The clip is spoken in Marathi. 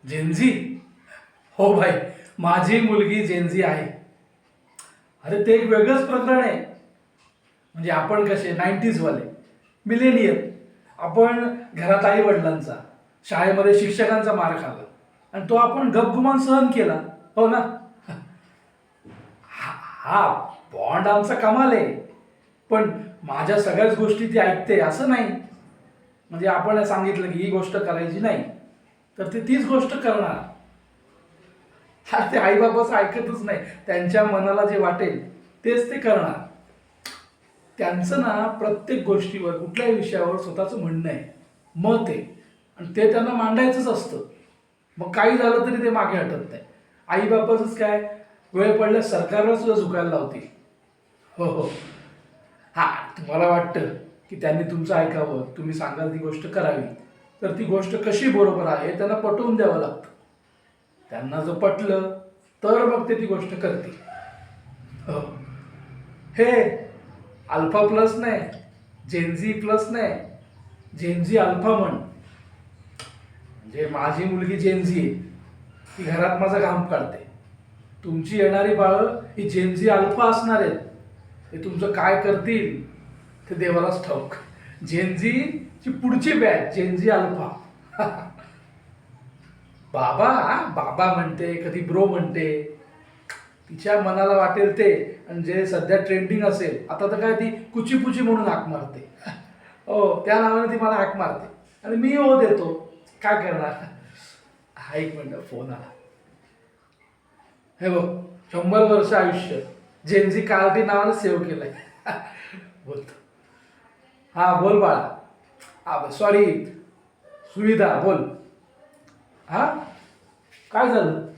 जेनझी? हो भाई, माझी मुलगी जेनझी आहे. अरे ते एक वेगळंच प्रकरण आहे. म्हणजे आपण कसे 90s वाले मिलेनियल. आपण घरात आई वडिलांचा, शाळेमध्ये शिक्षकांचा मार खाल्ला आणि तो आपण गपगुमान सहन केला. हो ना? हा बॉन्ड आमचा कमाल आहे. पण माझ्या सगळ्याच गोष्टी ती ऐकते असं नाही. म्हणजे आपण सांगितलं की ही गोष्ट करायची नाही तर ती तीच गोष्ट करणार. हा ते आईबाबाचं ऐकतच नाही. त्यांच्या मनाला जे वाटेल तेच ते करणार. त्यांचं ना प्रत्येक गोष्टीवर कुठल्याही विषयावर स्वतःचं म्हणणं आहे, मत आहे आणि ते त्यांना मांडायचंच असतं. मग काही झालं तरी ते मागे हटत नाही. आईबापाचंच काय, वेळ पडल्यास सरकारला सुद्धा झुकायला लावतील. हो हो. हा, तुम्हाला वाटतं की त्यांनी तुमचं ऐकावं, तुम्ही सांगाल ती गोष्ट करावी, तर ती गोष्ट कशी बरोबर आहे त्यांना पटवून द्यावं लागतं. त्यांना जर पटलं तर मग ते ती गोष्ट करतील. हो. हे अल्फा प्लस नाही, जेनझी प्लस नाही, जेनझी अल्फा म्हण. म्हणजे माझी मुलगी जेनझी आहे, ती घरात माझा घाम काढते. तुमची येणारी बाळं ही जेनझी अल्फा असणार आहेत. ते तुमचं काय करतील ते देवालाच ठाऊक. जेनझीची पुढची बॅच जेनझी अल्फा. बाबा बाबा म्हणते, कधी ब्रो म्हणते, तिच्या मनाला वाटेल ते. आणि जे सध्या ट्रेंडिंग असेल, आता तर काय ती कुचीपुची म्हणून हाक मारते. हो, त्या नावाने ती मला हाक मारते आणि मी हो देतो. काय करणार? हा, एक मिनिट, फोन आला. हे बघ, 100 वर्ष आयुष्य जेनझी कार्टी नावाने सेव्ह केलंय. बोलतो. हा बोल बाळा. हा सॉरी, सुविधा बोल. हा, काय झालं?